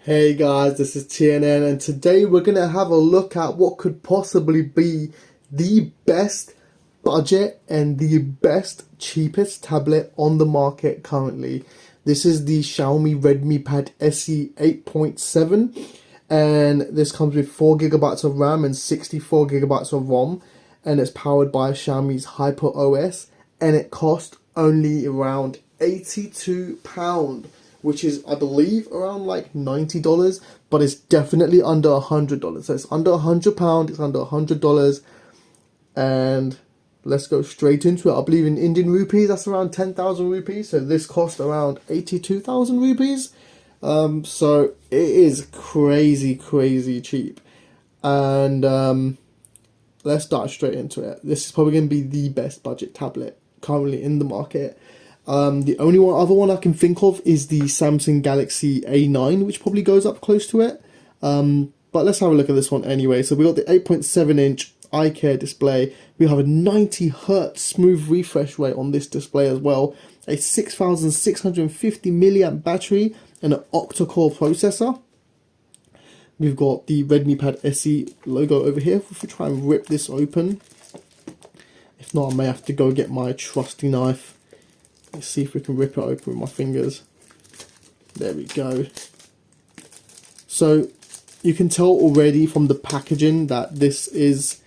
Hey guys, this is TNN and today we're going to have a look at what could possibly be the best budget and the best cheapest tablet on the market currently. This is the Xiaomi Redmi Pad SE 8.7 and this comes with 4GB of RAM and 64GB of ROM, and it's powered by Xiaomi's Hyper OS, and it cost only around £82, which is, I believe, around like $90, but it's definitely under $100. So it's under £100, it's under $100, and let's go straight into it. I believe in Indian rupees, that's around 10,000 rupees, so this cost around 82,000 rupees. So it is crazy cheap, and let's dive straight into it. This is probably going to be the best budget tablet currently in the market. The only other one I can think of is the Samsung Galaxy A9, which probably goes up close to it. But let's have a look at this one anyway. So we got the 8.7 inch eye care display. We have a 90 Hz smooth refresh rate on this display as well. A 6,650 milliamp battery and an octa-core processor. We've got the Redmi Pad SE logo over here. If we try and rip this open, if not, I may have to go get my trusty knife. Let's see if we can rip it open with my fingers. There we go. So you can tell already from the packaging that this is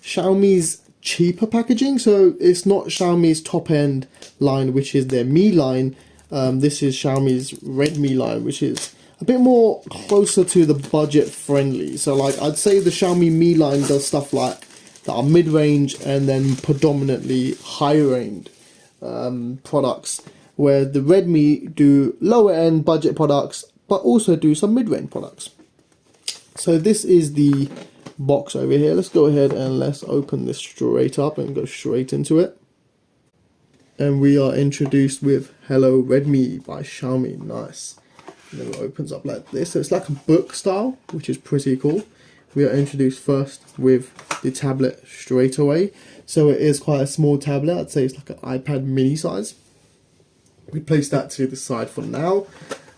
Xiaomi's cheaper packaging. So it's not Xiaomi's top end line, which is their Mi line. This is Xiaomi's Redmi line, which is a bit more closer to the budget friendly. So like I'd say the Xiaomi Mi line does stuff like that are mid-range and then predominantly high-range products, where the Redmi do lower end budget products but also do some mid-range products. So this is the box over here. Let's go ahead and let's open this straight up and go straight into it. And we are introduced with Hello Redmi by Xiaomi. Nice. And then it opens up like this. So it's like a book style, which is pretty cool. We are introduced first with the tablet straight away. So it is quite a small tablet. I'd say it's like an iPad mini size. We place that to the side for now.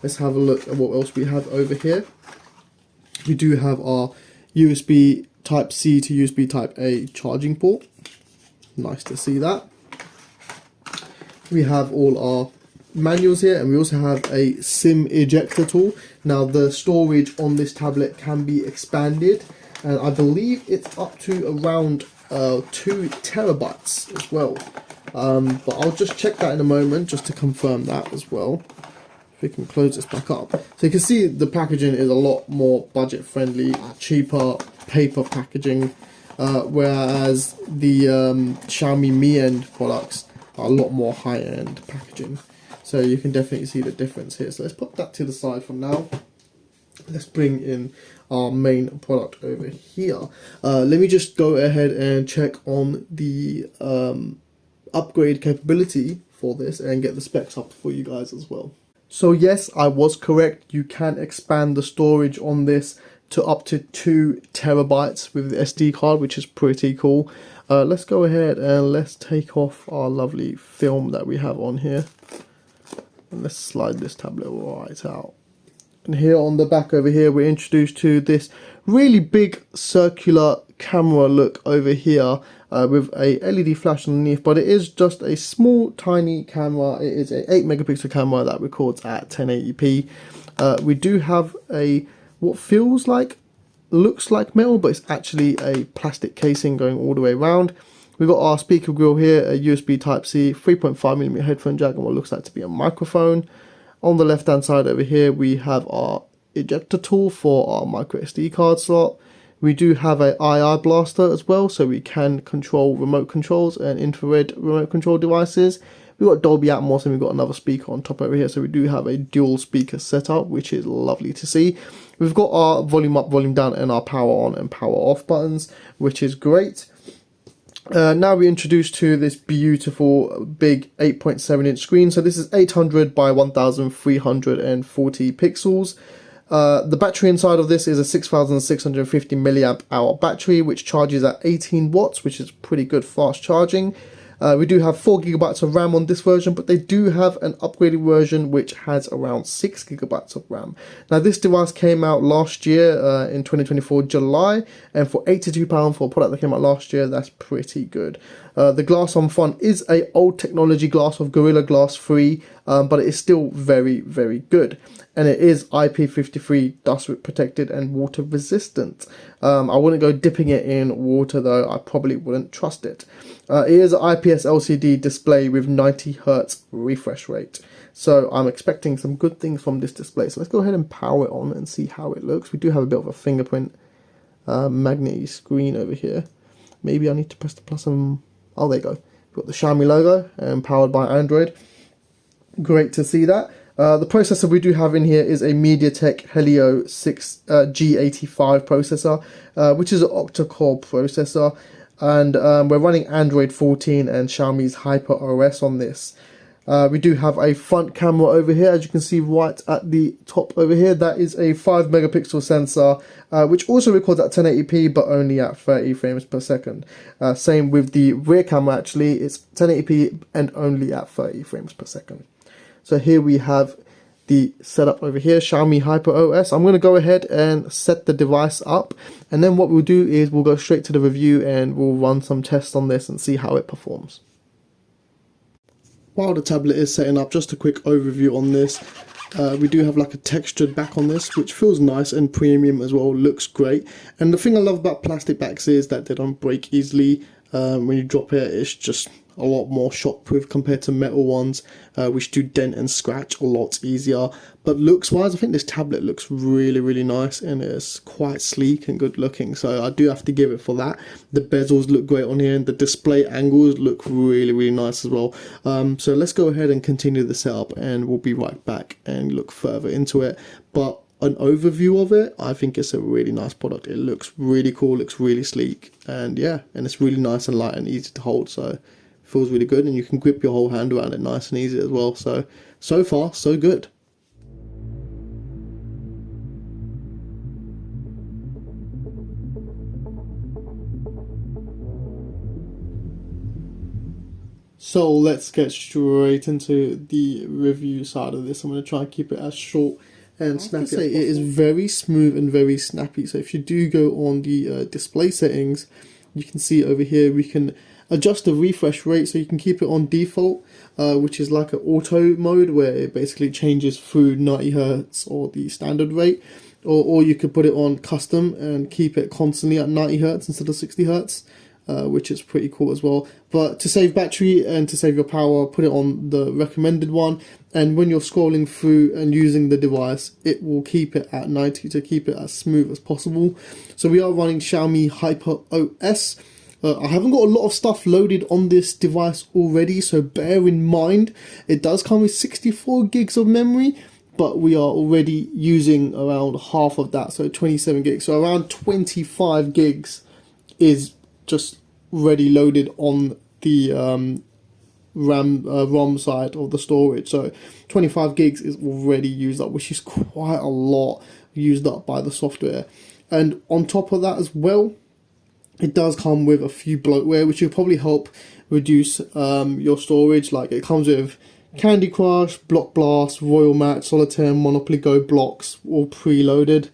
Let's have a look at what else we have over here. We do have our USB Type-C to USB Type-A charging port. Nice to see that. We have all our manuals here, and we also have a SIM ejector tool. Now the storage on this tablet can be expanded, and I believe it's up to around 2 terabytes as well, but I'll just check that in a moment just to confirm that as well. If we can close this back up, so you can see the packaging is a lot more budget friendly, cheaper paper packaging, whereas the Xiaomi Mi End products are a lot more high end packaging. So you can definitely see the difference here. So let's put that to the side for now. Let's bring in our main product over here. Let me just go ahead and check on the upgrade capability for this and get the specs up for you guys as well. So yes, I was correct. You can expand the storage on this to up to 2 terabytes with the SD card, which is pretty cool. Let's go ahead and let's take off our lovely film that we have on here. And let's slide this tablet right out. And here on the back over here, we're introduced to this really big circular camera look over here, with a LED flash underneath, but it is just a small tiny camera. It is a 8 megapixel camera that records at 1080p. We do have a what looks like metal, but it's actually a plastic casing going all the way around. We've got our speaker grill here, a USB Type-C, 3.5mm headphone jack, and what looks like to be a microphone. On the left hand side over here, we have our ejector tool for our micro SD card slot. We do have a II blaster as well, so we can control remote controls and infrared remote control devices. We've got Dolby Atmos, and we've got another speaker on top over here, so we do have a dual speaker setup, which is lovely to see. We've got our volume up, volume down, and our power on and power off buttons, which is great. Now we're introduced to this beautiful big 8.7 inch screen. So this is 800 by 1340 pixels. The battery inside of this is a 6,650 milliamp hour battery, which charges at 18 watts, which is pretty good fast charging. We do have 4 gigabytes of RAM on this version, but they do have an upgraded version which has around 6 gigabytes of RAM. Now this device came out last year in 2024 July, and for £82 for a product that came out last year, that's pretty good. The glass on front is a old technology glass of Gorilla Glass 3, but it is still very, very good. And it is IP53 dust protected and water resistant. I wouldn't go dipping it in water though, I probably wouldn't trust it. It is an IPS LCD display with 90 Hz refresh rate. So I'm expecting some good things from this display. So let's go ahead and power it on and see how it looks. We do have a bit of a fingerprint magnet screen over here. Maybe I need to press the plus and... Oh, there you go. We've got the Xiaomi logo and powered by Android. Great to see that. The processor we do have in here is a MediaTek Helio 6 G85 processor, which is an octa-core processor. And we're running Android 14 and Xiaomi's Hyper OS on this. We do have a front camera over here, as you can see right at the top over here. That is a 5 megapixel sensor, which also records at 1080p, but only at 30 frames per second. Same with the rear camera, actually. It's 1080p and only at 30 frames per second. So here we have the setup over here, Xiaomi Hyper OS. I'm going to go ahead and set the device up, and then what we'll do is we'll go straight to the review and we'll run some tests on this and see how it performs. While the tablet is setting up, just a quick overview on this. We do have like a textured back on this, which feels nice and premium as well, looks great. And the thing I love about plastic backs is that they don't break easily. When you drop it, it's just a lot more shockproof compared to metal ones, which do dent and scratch a lot easier. But looks wise, I think this tablet looks really, really nice, and it's quite sleek and good looking, so I do have to give it for that. The bezels look great on here, and the display angles look really, really nice as well. So let's go ahead and continue the setup, and we'll be right back and look further into it. But an overview of it, I think it's a really nice product. It looks really cool, looks really sleek, and yeah, and it's really nice and light and easy to hold, so feels really good, and you can grip your whole hand around it nice and easy as well. So far so good. So let's get straight into the review side of this. I'm going to try and keep it as short and snappy as possible. It is very smooth and very snappy. So if you do go on the display settings, you can see over here we can adjust the refresh rate, so you can keep it on default, which is like an auto mode where it basically changes through 90 Hz or the standard rate, or you could put it on custom and keep it constantly at 90 Hz instead of 60 Hz. Which is pretty cool as well. But to save battery and to save your power, put it on the recommended one, and when you're scrolling through and using the device, it will keep it at 90 to keep it as smooth as possible. So we are running Xiaomi Hyper OS. I haven't got a lot of stuff loaded on this device already, so bear in mind it does come with 64 gigs of memory, but we are already using around half of that, so 27 gigs. So around 25 gigs is just ready loaded on the ROM side of the storage. So 25 gigs is already used up, which is quite a lot used up by the software. And on top of that as well, it does come with a few bloatware, which will probably help reduce your storage. Like it comes with Candy Crush, Block Blast, Royal Match, Solitaire, Monopoly Go blocks, all preloaded.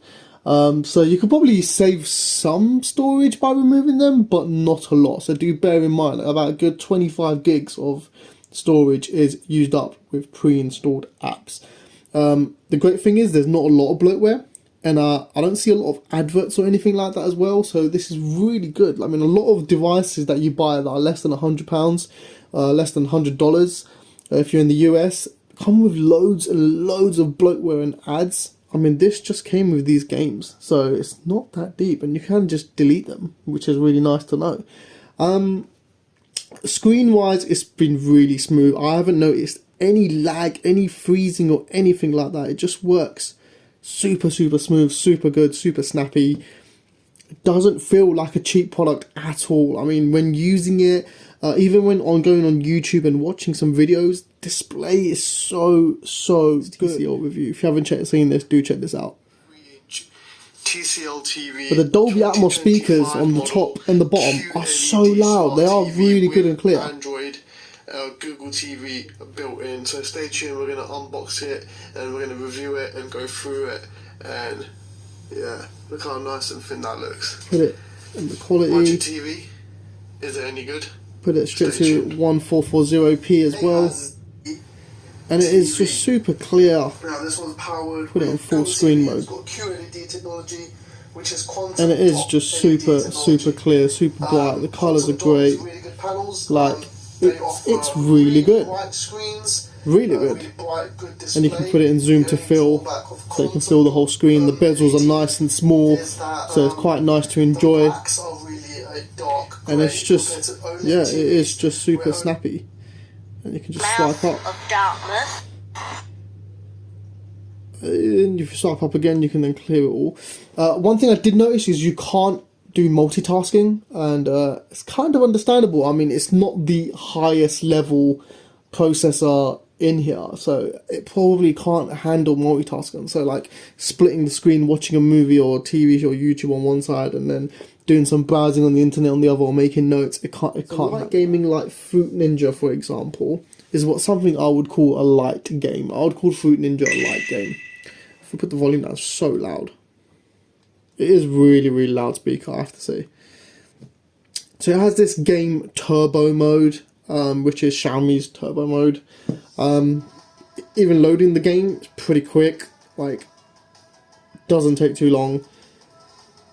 So you could probably save some storage by removing them, but not a lot. So do bear in mind about a good 25 gigs of storage is used up with pre-installed apps. The great thing is there's not a lot of bloatware, and I don't see a lot of adverts or anything like that as well. So this is really good. I mean, a lot of devices that you buy that are less than £100, less than $100, if you're in the US, come with loads and loads of bloatware and ads. I mean, this just came with these games, so it's not that deep, and you can just delete them, which is really nice to know. Screen-wise, it's been really smooth. I haven't noticed any lag, any freezing, or anything like that. It just works super, super smooth, super good, super snappy. It doesn't feel like a cheap product at all. I mean, when using it, even when going on YouTube and watching some videos, display is so good. See your review. If you haven't seen this, do check this out. TCL TV. But the Dolby Atmos speakers on the top and the bottom are so loud. They are really good and clear. Android, Google TV built in. So stay tuned. We're gonna unbox it and we're gonna review it and go through it. And yeah, look how nice and thin that looks. Put it in the quality. Watch your TV. Is it any good? Put it straight to 1440p as well. And it is just super clear. Now this one's powered. Put it on full screen mode. It's got QLED technology, which is quantum. And it is just super clear, super bright. The colours are great. Really good panels. Like, it's really good. Really good. And you can put it in zoom to fill, so you can fill the whole screen. The bezels are nice and small, so it's quite nice to enjoy. And it's just, yeah, it is just super snappy. And you can just swipe up. And if you swipe up again, you can then clear it all. One thing I did notice is you can't do multitasking, and it's kind of understandable. I mean, it's not the highest level processor in here, so it probably can't handle multitasking. So like splitting the screen, watching a movie or TV or YouTube on one side, and then doing some browsing on the internet on the other, or making notes. It can't. So light gaming like Fruit Ninja, for example, is something I would call a light game. I would call Fruit Ninja a light game. If we put the volume down, it's so loud. It is really, really loud speaker, I have to say. So it has this game turbo mode, which is Xiaomi's turbo mode. Even loading the game is pretty quick. Like, doesn't take too long.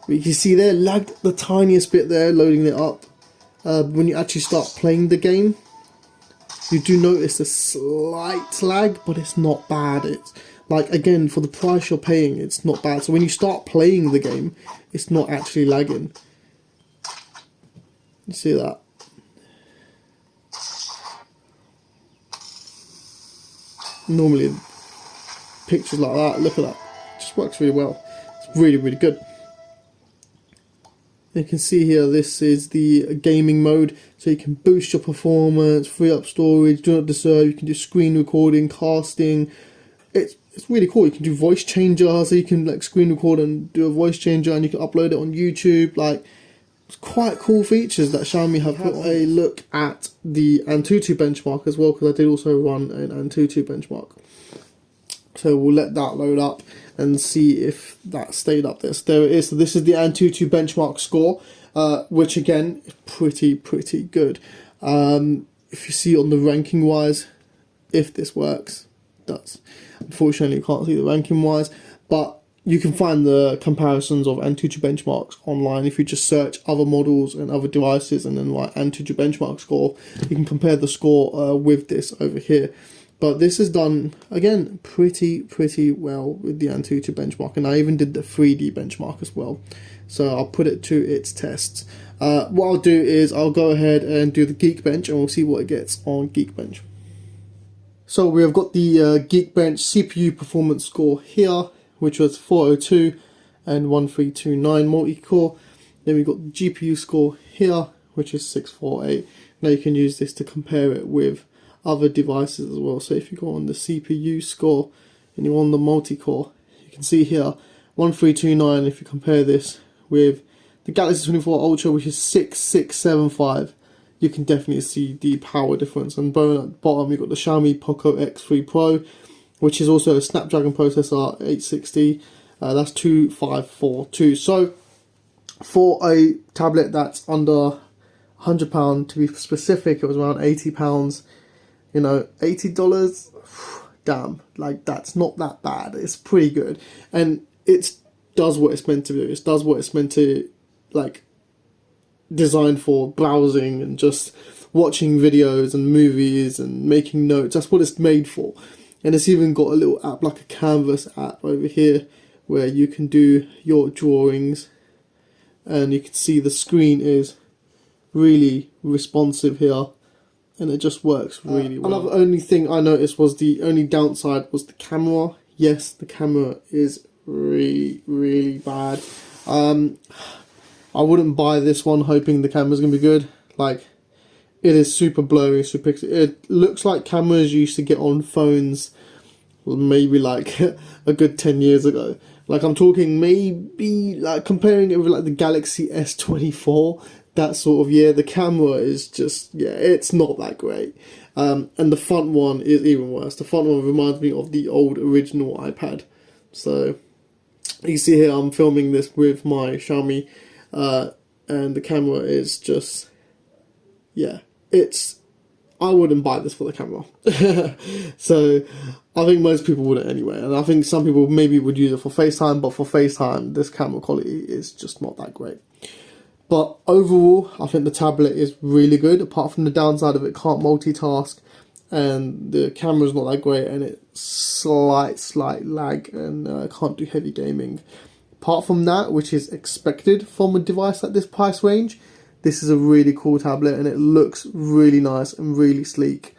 But you can see there, lagged the tiniest bit there, loading it up. When you actually start playing the game, you do notice a slight lag, but it's not bad. It's like, again, for the price you're paying, it's not bad. So when you start playing the game, it's not actually lagging. You see that? Normally, pictures like that, look at that, it just works really well. It's really, really good. You can see here, this is the gaming mode, so you can boost your performance, free up storage, do not disturb. You can do screen recording, casting. It's really cool. You can do voice changer, so you can like screen record and do a voice changer, and you can upload it on YouTube. Like, it's quite cool features that Xiaomi have put on. A look at the Antutu benchmark as well, because I did also run an Antutu benchmark. So we'll let that load up and see if that stayed up there. So there it is. So this is the Antutu benchmark score, which again is pretty good. If you see on the ranking wise, if this works, it does. Unfortunately, you can't see the ranking wise, but you can find the comparisons of Antutu benchmarks online. If you just search other models and other devices and then like Antutu benchmark score, you can compare the score with this over here. But this is done, again, pretty well with the Antutu benchmark. And I even did the 3D benchmark as well. So I'll put it to its tests. What I'll do is I'll go ahead and do the Geekbench, and we'll see what it gets on Geekbench. So we have got the Geekbench CPU performance score here, which was 402 and 1329 multi-core. Then we've got the GPU score here, which is 648. Now you can use this to compare it with other devices as well. So if you go on the CPU score and you're on the multi-core, you can see here 1329. If you compare this with the Galaxy 24 Ultra, which is 6675, you can definitely see the power difference. And at the bottom you've got the Xiaomi Poco X3 Pro, which is also a Snapdragon processor, 860. That's 2542. So for a tablet that's under £100, to be specific, it was around £80. You know, $80, damn, like that's not that bad. It's pretty good, and it does what it's meant to do. It does what it's meant to, like, designed for browsing and just watching videos and movies and making notes. That's what it's made for. And it's even got a little app like a Canvas app over here where you can do your drawings, and you can see the screen is really responsive here. And it just works really well. Another only thing I noticed was the only downside was the camera. Yes, the camera is really bad. I wouldn't buy this one hoping the camera's gonna be good. Like, it is super blurry, super pixely. It looks like cameras you used to get on phones maybe like a good 10 years ago. Like I'm talking maybe like comparing it with like the Galaxy S24, that sort of, yeah, the camera is just, yeah, it's not that great. And the front one is even worse. The front one reminds me of the old original iPad. So you see here I'm filming this with my Xiaomi, and the camera is just, yeah, I wouldn't buy this for the camera. So I think most people wouldn't anyway, and I think some people maybe would use it for FaceTime, but for FaceTime this camera quality is just not that great. But overall I think the tablet is really good, apart from the downside of it can't multitask and the camera's not that great and it's slight lag and can't do heavy gaming. Apart from that, which is expected from a device at this price range, this is a really cool tablet and it looks really nice and really sleek.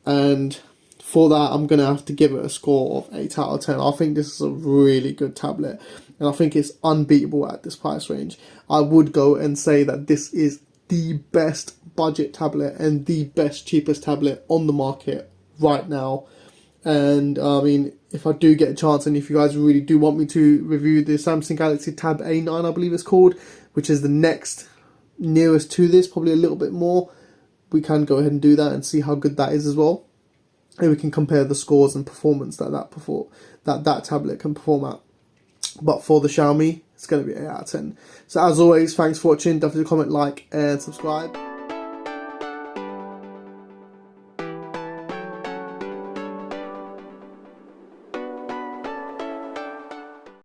And for that, I'm going to have to give it a score of 8 out of 10. I think this is a really good tablet and I think it's unbeatable at this price range. I would go and say that this is the best budget tablet and the best cheapest tablet on the market right now. And I mean, if I do get a chance and if you guys really do want me to review the Samsung Galaxy Tab A9, I believe it's called, which is the next nearest to this, probably a little bit more, we can go ahead and do that and see how good that is as well. And we can compare the scores and performance that tablet can perform at. But for the Xiaomi, it's going to be 8 out of 10. So as always, thanks for watching. Don't forget to comment, like and subscribe.